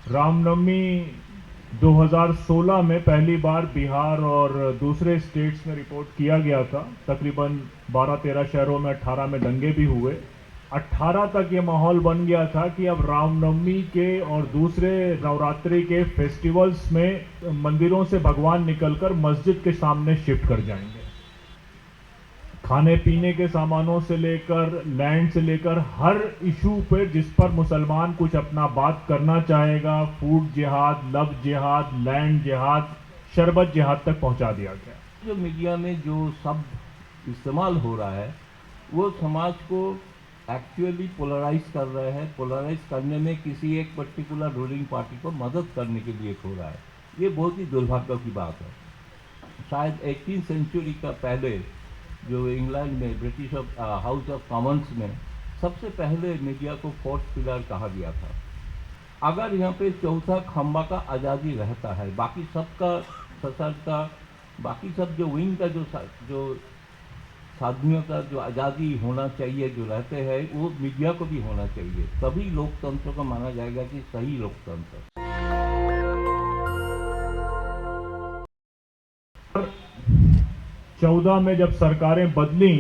रामनवमी 2016 में पहली बार बिहार और दूसरे स्टेट्स में रिपोर्ट किया गया था। तकरीबन 12-13 शहरों में 18 में दंगे भी हुए। 18 तक ये माहौल बन गया था कि अब रामनवमी के और दूसरे नवरात्रि के फेस्टिवल्स में मंदिरों से भगवान निकलकर मस्जिद के सामने शिफ्ट कर जाएंगे। खाने पीने के सामानों से लेकर लैंड से लेकर हर इशू पे जिस पर मुसलमान कुछ अपना बात करना चाहेगा, फूड जिहाद, लव जिहाद, लैंड जिहाद, शरबत जिहाद तक पहुंचा दिया गया। जो मीडिया में जो शब्द इस्तेमाल हो रहा है वो समाज को एक्चुअली पोलराइज कर रहे हैं। पोलराइज करने में किसी एक पर्टिकुलर रूलिंग पार्टी को मदद करने के लिए हो रहा है। ये बहुत ही दुर्भाग्य की बात है। शायद 18वीं सेंचुरी का पहले जो इंग्लैंड में ब्रिटिश हाउस ऑफ कॉमन्स में सबसे पहले मीडिया को फोर्थ पिलर कहा गया था। अगर यहाँ पे चौथा खंबा का आज़ादी रहता है, बाकी सबका सशर्ता, बाकी सब जो विंग का जो साधनियों का जो आज़ादी होना चाहिए जो रहते हैं वो मीडिया को भी होना चाहिए, तभी लोकतंत्र को माना जाएगा कि सही लोकतंत्र। 14 में जब सरकारें बदली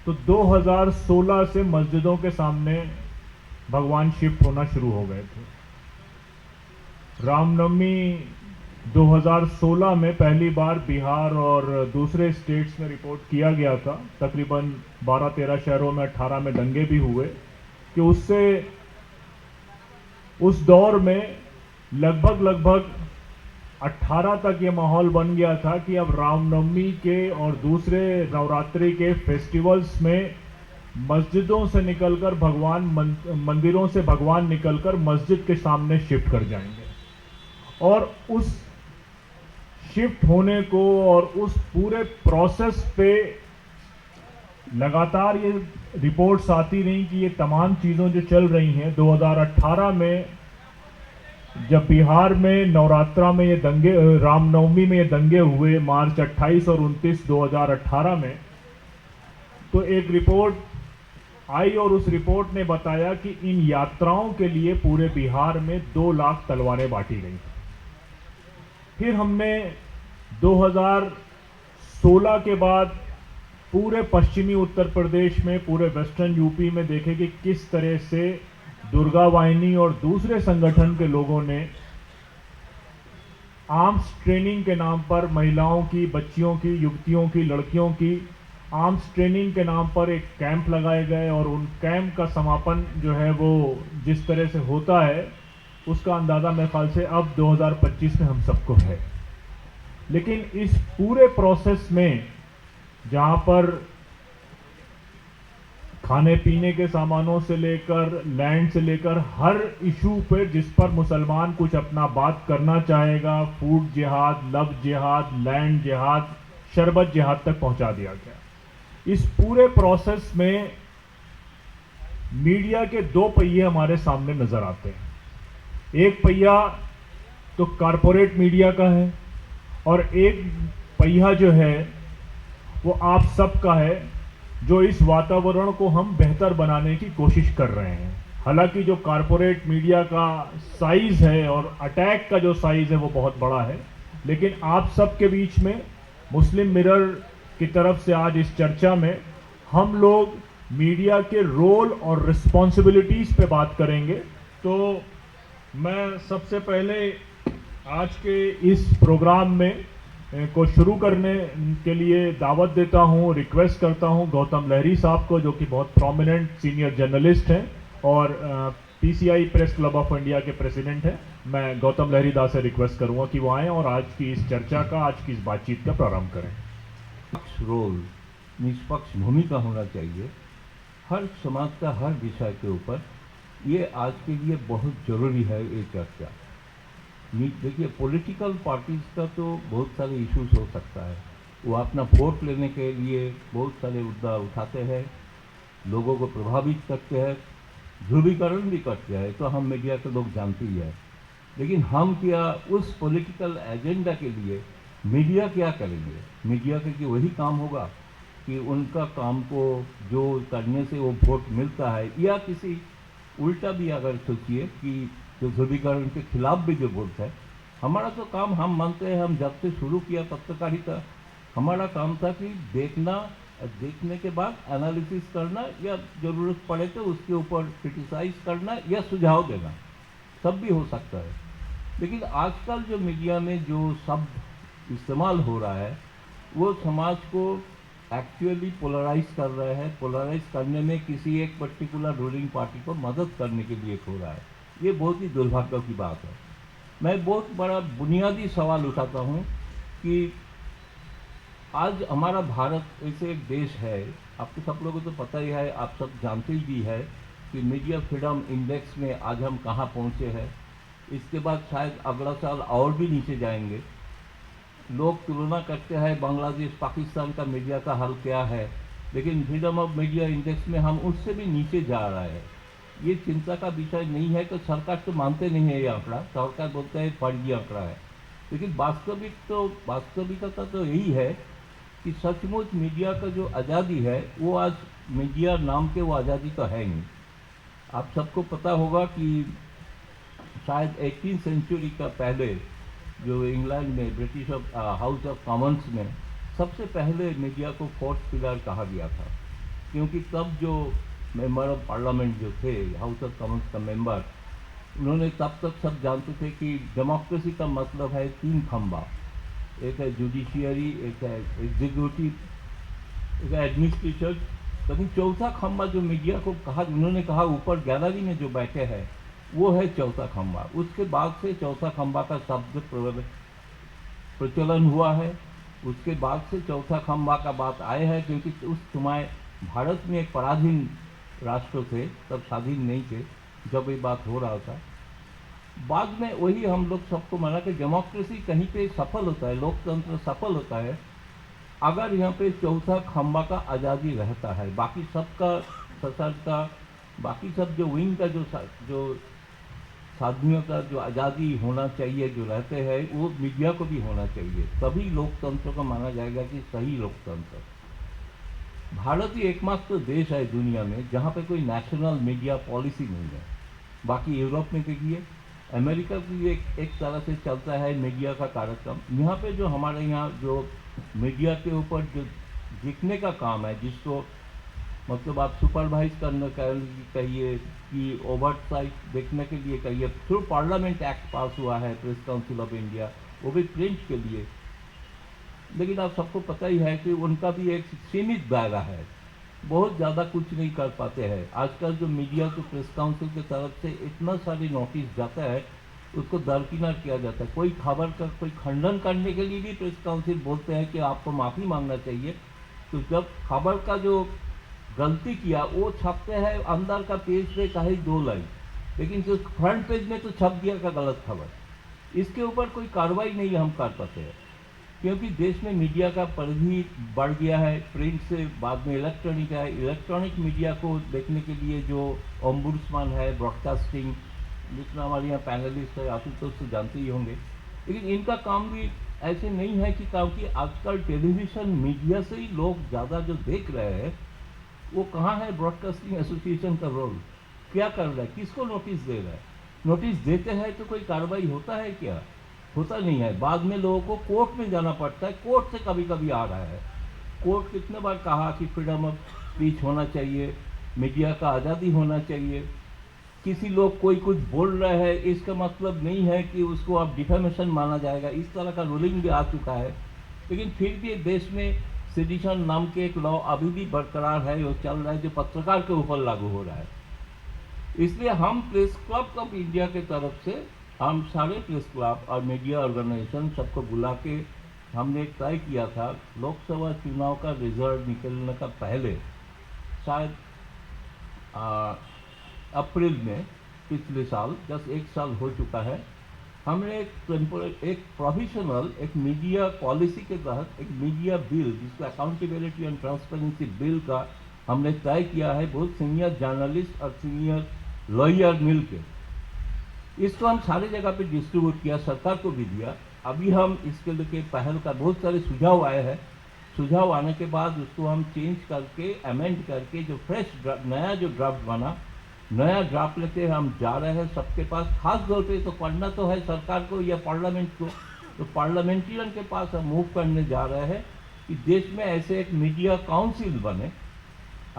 तो 2016 से मस्जिदों के सामने भगवान शिफ्ट होना शुरू हो गए थे। रामनवमी 2016 में पहली बार बिहार और दूसरे स्टेट्स में रिपोर्ट किया गया था। तकरीबन 12-13 शहरों में 18 में दंगे भी हुए कि उस दौर में लगभग 18 तक ये माहौल बन गया था कि अब रामनवमी के और दूसरे नवरात्रि के फेस्टिवल्स में मस्जिदों से निकलकर मंदिरों से भगवान निकलकर मस्जिद के सामने शिफ्ट कर जाएंगे। और उस शिफ्ट होने को और उस पूरे प्रोसेस पे लगातार ये रिपोर्ट्स आती रही कि ये तमाम चीज़ों जो चल रही हैं। 2018 में जब बिहार में नवरात्रा में ये दंगे, रामनवमी में ये दंगे हुए मार्च 28 और 29 2018 में, तो एक रिपोर्ट आई और उस रिपोर्ट ने बताया कि इन यात्राओं के लिए पूरे बिहार में 2 लाख तलवारें बांटी गई। फिर हमने 2016 के बाद पूरे पश्चिमी उत्तर प्रदेश में, पूरे वेस्टर्न यूपी में देखे कि किस तरह से दुर्गा वाहिनी और दूसरे संगठन के लोगों ने आर्म्स ट्रेनिंग के नाम पर महिलाओं की, बच्चियों की, युवतियों की, लड़कियों की आर्म्स ट्रेनिंग के नाम पर एक कैंप लगाए गए और उन कैंप का समापन जो है वो जिस तरह से होता है उसका अंदाज़ा मेरे ख्याल से अब 2025 में हम सबको है। लेकिन इस पूरे प्रोसेस में जहाँ पर खाने पीने के सामानों से लेकर लैंड से लेकर हर इशू पे जिस पर मुसलमान कुछ अपना बात करना चाहेगा, फूड जिहाद, लव जिहाद, लैंड जिहाद, शरबत जिहाद तक पहुंचा दिया गया। इस पूरे प्रोसेस में मीडिया के 2 पहिए हमारे सामने नजर आते हैं। एक पहिया तो कारपोरेट मीडिया का है और एक पहिया जो है वो आप सबका है, जो इस वातावरण को हम बेहतर बनाने की कोशिश कर रहे हैं। हालांकि जो कारपोरेट मीडिया का साइज है और अटैक का जो साइज है वो बहुत बड़ा है, लेकिन आप सबके बीच में मुस्लिम मिरर की तरफ से आज इस चर्चा में हम लोग मीडिया के रोल और रिस्पॉन्सिबिलिटीज पे बात करेंगे। तो मैं सबसे पहले आज के इस प्रोग्राम में को शुरू करने के लिए दावत देता हूं, रिक्वेस्ट करता हूं गौतम लहरी साहब को, जो कि बहुत प्रोमिनेंट सीनियर जर्नलिस्ट हैं और PCI press club of India के प्रेसिडेंट हैं। मैं गौतम लहरी दास से रिक्वेस्ट करूंगा कि वो आएँ और आज की इस चर्चा का, आज की इस बातचीत का प्रारंभ करें। रोल, निष्पक्ष भूमिका होना चाहिए हर समाज का हर विषय के ऊपर। ये आज के लिए बहुत ज़रूरी है ये चर्चा। देखिए, पॉलिटिकल पार्टीज का तो बहुत सारे इश्यूज हो सकता है, वो अपना वोट लेने के लिए बहुत सारे मुद्दा उठाते हैं, लोगों को प्रभावित करते हैं, ध्रुवीकरण भी करते हैं, तो हम मीडिया के लोग जानते ही हैं। लेकिन हम क्या उस पॉलिटिकल एजेंडा के लिए मीडिया क्या करेंगे? मीडिया का कि वही काम होगा कि उनका काम को जो करने से वो वोट मिलता है, या किसी उल्टा भी अगर सोचिए कि जो ध्रुवीकरण के खिलाफ भी जो बोलते हैं। हमारा तो काम, हम मानते हैं, हम जब से शुरू किया पत्रकारिता, हमारा काम था कि देखने के बाद एनालिसिस करना, या ज़रूरत पड़े तो उसके ऊपर क्रिटिसाइज करना या सुझाव देना, सब भी हो सकता है। लेकिन आजकल जो मीडिया में जो शब्द इस्तेमाल हो रहा है वो समाज को एक्चुअली पोलराइज कर रहे हैं। पोलराइज करने में किसी एक पर्टिकुलर रूलिंग पार्टी को मदद करने के लिए हो रहा है। ये बहुत ही दुर्भाग्य की बात है। मैं बहुत बड़ा बुनियादी सवाल उठाता हूँ कि आज हमारा भारत ऐसे एक देश है, आपको सब लोगों को तो पता ही है, आप सब जानते भी है कि मीडिया फ्रीडम इंडेक्स में आज हम कहाँ पहुँचे हैं। इसके बाद शायद अगला साल और भी नीचे जाएंगे। लोग तुलना करते हैं बांग्लादेश पाकिस्तान का मीडिया का हाल क्या है, लेकिन फ्रीडम ऑफ मीडिया इंडेक्स में हम उससे भी नीचे जा रहा है। ये चिंता का विषय नहीं है। तो सरकार तो मानते नहीं है ये आंकड़ा, सरकार बोलते है फर्जी आंकड़ा है। लेकिन वास्तविकता तो यही है कि सचमुच मीडिया का जो आज़ादी है वो आज मीडिया नाम के वो आज़ादी तो है नहीं। आप सबको पता होगा कि शायद 18वीं सेंचुरी का पहले जो इंग्लैंड में ब्रिटिश हाउस ऑफ कॉमन्स में सबसे पहले मीडिया को फोर्थ पिलर कहा गया था, क्योंकि तब जो मेंबर ऑफ पार्लियामेंट जो थे, हाउस ऑफ कॉमन्स का मेंबर, उन्होंने तब तक सब जानते थे कि डेमोक्रेसी का मतलब है 3 खंबा, एक है जुडिशियरी, एक है एग्जीक्यूटिव, एक है एडमिनिस्ट्रेशन। लेकिन चौथा खंबा जो मीडिया को कहा, उन्होंने कहा ऊपर गैलरी में जो बैठे हैं वो है चौथा खंबा। उसके बाद से चौथा खंबा का शब्द प्रचलन हुआ है। उसके बाद से चौथा खंबा का बात आए है, क्योंकि उस समय भारत में एक पराधीन राष्ट्र थे, तब स्वाधीन नहीं थे जब ये बात हो रहा था। बाद में वही हम लोग सबको माना कि डेमोक्रेसी कहीं पे सफल होता है, लोकतंत्र सफल होता है अगर यहाँ पे चौथा खंबा का आज़ादी रहता है। बाकी सबका सशर्त का, बाकी सब जो विंग का जो साधनियों का जो आज़ादी होना चाहिए जो रहते हैं, वो मीडिया को भी होना चाहिए। तभी लोकतंत्र को माना जाएगा कि सही लोकतंत्र। भारत ही एकमात्र देश है दुनिया में जहाँ पे कोई नेशनल मीडिया पॉलिसी नहीं है। बाकी यूरोप में देखिए, अमेरिका भी एक तरह से चलता है मीडिया का कार्यक्रम। यहाँ पे जो हमारे यहाँ जो मीडिया के ऊपर जो लिखने का काम है, जिसको मतलब आप सुपरवाइज करने कहिए कि ओवरसाइट देखने के लिए कहिए, थ्रू पार्लियामेंट एक्ट पास हुआ है प्रेस काउंसिल ऑफ इंडिया, वो भी प्रिंट के लिए। लेकिन आप सबको पता ही है कि उनका भी एक सीमित दायरा है, बहुत ज़्यादा कुछ नहीं कर पाते हैं। आजकल जो मीडिया को प्रेस काउंसिल की तरफ से इतना सारी नोटिस जाता है, उसको दरकिनार किया जाता है। कोई खबर का कोई खंडन करने के लिए भी प्रेस काउंसिल बोलते हैं कि आपको माफ़ी मांगना चाहिए। तो जब खबर का जो गलती किया वो छपते हैं अंदर का पेज पे कहीं 2 लाइन, लेकिन जो फ्रंट पेज में तो छप दिया का गलत खबर। इसके ऊपर कोई कार्रवाई नहीं हम कर पाते हैं, क्योंकि देश में मीडिया का परिधि बढ़ गया है। प्रिंट से बाद में इलेक्ट्रॉनिक है। इलेक्ट्रॉनिक मीडिया को देखने के लिए जो ओम्बुड्समैन है, ब्रॉडकास्टिंग, जितना हमारे यहाँ पैनलिस्ट है, आशुतोष तो जानते ही होंगे। लेकिन इनका काम भी ऐसे नहीं है कि, क्योंकि आजकल टेलीविज़न मीडिया से ही लोग ज़्यादा जो देख रहे हैं, वो कहाँ है ब्रॉडकास्टिंग एसोसिएशन का रोल, क्या कर रहा है, किसको नोटिस दे रहा है। नोटिस देते हैं तो कोई कार्रवाई होता है क्या? होता नहीं है। बाद में लोगों को कोर्ट में जाना पड़ता है। कोर्ट से कभी कभी आ रहा है। कोर्ट कितने बार कहा कि फ्रीडम ऑफ स्पीच होना चाहिए, मीडिया का आज़ादी होना चाहिए। किसी लोग कोई कुछ बोल रहा है, इसका मतलब नहीं है कि उसको अब डिफेमेशन माना जाएगा। इस तरह का रूलिंग भी आ चुका है। लेकिन फिर भी देश में सेडिशन नाम के एक लॉ अभी भी बरकरार है, वो चल रहा है, जो पत्रकार के ऊपर लागू हो रहा है। इसलिए हम प्रेस क्लब ऑफ इंडिया के तरफ से हम सारे प्रेस क्लब और मीडिया ऑर्गेनाइजेशन सबको बुला के हमने तय किया था, लोकसभा चुनाव का रिजल्ट निकलने का पहले, शायद अप्रैल में पिछले साल, 1 साल हो चुका है, हमने एक प्रोविजनल एक मीडिया पॉलिसी के तहत एक मीडिया बिल, जिसको अकाउंटेबिलिटी एंड ट्रांसपेरेंसी बिल का हमने तय किया है। बहुत सीनियर जर्नलिस्ट और सीनियर लॉयर मिल के इसको हम सारी जगह पे डिस्ट्रीब्यूट किया, सरकार को भी दिया। अभी हम इसके लिए पहल का बहुत सारे सुझाव आए हैं। सुझाव आने के बाद उसको हम चेंज करके, अमेंड करके, जो फ्रेश नया जो ड्राफ्ट बना, नया ड्राफ्ट लेके हम जा रहे हैं सबके पास, खास तौर पे तो पढ़ना तो है सरकार को या पार्लियामेंट को, तो पार्लियामेंटेरियन के पास हम मूव करने जा रहे हैं कि देश में ऐसे एक मीडिया काउंसिल बने।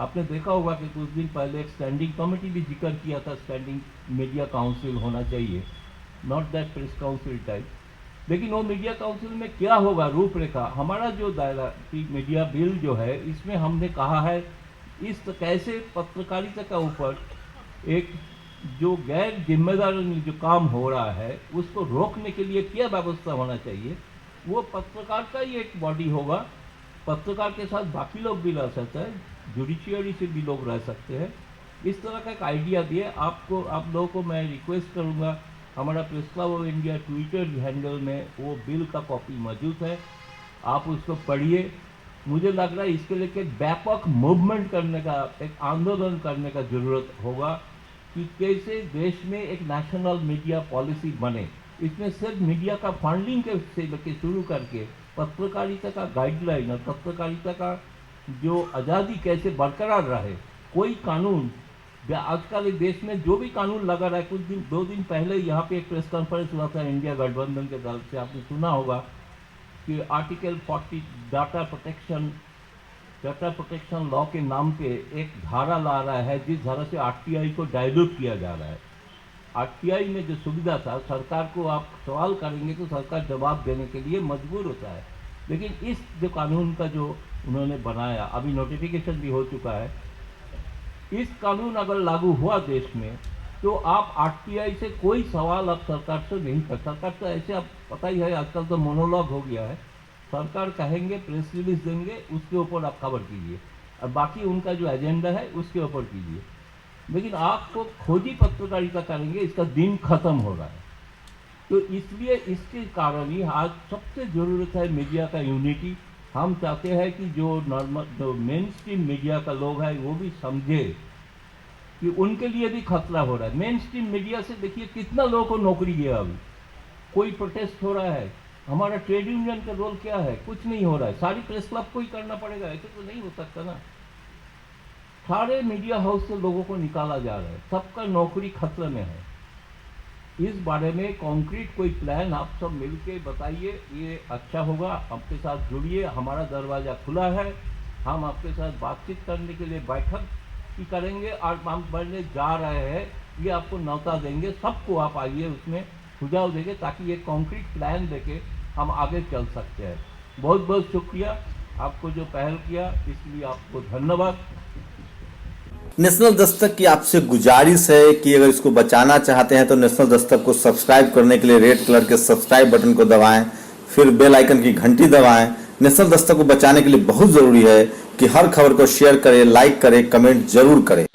आपने देखा होगा कि कुछ दिन पहले एक स्टैंडिंग कमेटी भी जिक्र किया था, स्टैंडिंग मीडिया काउंसिल होना चाहिए, not that press council type. लेकिन वो मीडिया काउंसिल में क्या होगा, रूपरेखा, हमारा जो दायरा की मीडिया बिल जो है इसमें हमने कहा है इस कैसे पत्रकारिता का ऊपर एक जो गैर जिम्मेदार जो काम हो रहा है उसको रोकने के लिए क्या व्यवस्था होना चाहिए। वो पत्रकार का ही एक बॉडी होगा, पत्रकार के साथ बाकी लोग भी रह सकते हैं, जुडिशियरी से भी लोग रह सकते हैं। इस तरह का एक आइडिया दिए आपको, आप लोगों को मैं रिक्वेस्ट करूंगा, हमारा press club of India Twitter handle में वो बिल का कॉपी मौजूद है, आप उसको पढ़िए। मुझे लग रहा है इसके लिए एक व्यापक मूवमेंट करने का, एक आंदोलन करने का जरूरत होगा कि कैसे देश में एक नेशनल मीडिया पॉलिसी बने। इसमें सिर्फ मीडिया का फंडिंग के से लेके शुरू करके पत्रकारिता का गाइडलाइन और पत्रकारिता का जो आज़ादी कैसे बरकरार रहे, कोई कानून आजकल इस देश में जो भी कानून लगा रहा है, कुछ दिन 2 दिन पहले यहाँ पे एक प्रेस कॉन्फ्रेंस हुआ था इंडिया गठबंधन के तरफ से, आपने सुना होगा कि आर्टिकल 40 डाटा प्रोटेक्शन लॉ के नाम पे एक धारा ला रहा है जिस धारा से आरटीआई को डाइल्यूट किया जा रहा है। आरटीआई में जो सुविधा था, सरकार को आप सवाल करेंगे तो सरकार जवाब देने के लिए मजबूर होता है, लेकिन इस जो कानून का जो उन्होंने बनाया, अभी नोटिफिकेशन भी हो चुका है, इस कानून अगर लागू हुआ देश में तो आप आरटीआई से कोई सवाल आप सरकार से नहीं कर, सरकार तो ऐसे आप पता ही है आजकल तो मोनोलॉग हो गया है, सरकार कहेंगे प्रेस रिलीज देंगे उसके ऊपर आप खबर कीजिए और बाकी उनका जो एजेंडा है उसके ऊपर कीजिए, लेकिन आपको खोजी पत्रकारिता करेंगे इसका दिन खत्म हो रहा है। तो इसलिए इसके कारण ही आज सबसे ज़रूरत है मीडिया का यूनिटी। हम चाहते हैं कि जो मेन स्ट्रीम मीडिया का लोग है वो भी समझे कि उनके लिए भी खतरा हो रहा है। मेन स्ट्रीम मीडिया से देखिए कितना लोगों को नौकरी गया, अभी कोई प्रोटेस्ट हो रहा है, हमारा ट्रेड यूनियन का रोल क्या है, कुछ नहीं हो रहा है, सारी प्रेस क्लब को ही करना पड़ेगा, ऐसे तो नहीं हो सकता ना। सारे मीडिया हाउस से लोगों को निकाला जा रहा है, सबका नौकरी खतरे में है। इस बारे में कॉन्क्रीट कोई प्लान आप सब मिलके बताइए, ये अच्छा होगा। आपके साथ जुड़िए, हमारा दरवाज़ा खुला है, हम आपके साथ बातचीत करने के लिए बैठक भी करेंगे और हम बढ़ने जा रहे हैं, ये आपको न्योता देंगे, सबको आप आइए, उसमें सुझाव देंगे ताकि ये कॉन्क्रीट प्लान देके हम आगे चल सकते हैं। बहुत बहुत शुक्रिया आपको जो पहल किया, इसलिए आपको धन्यवाद। नेशनल दस्तक की आपसे गुजारिश है कि अगर इसको बचाना चाहते हैं तो नेशनल दस्तक को सब्सक्राइब करने के लिए रेड कलर के सब्सक्राइब बटन को दबाएं, फिर बेल आइकन की घंटी दबाएं। नेशनल दस्तक को बचाने के लिए बहुत ज़रूरी है कि हर खबर को शेयर करें, लाइक करें, कमेंट जरूर करें।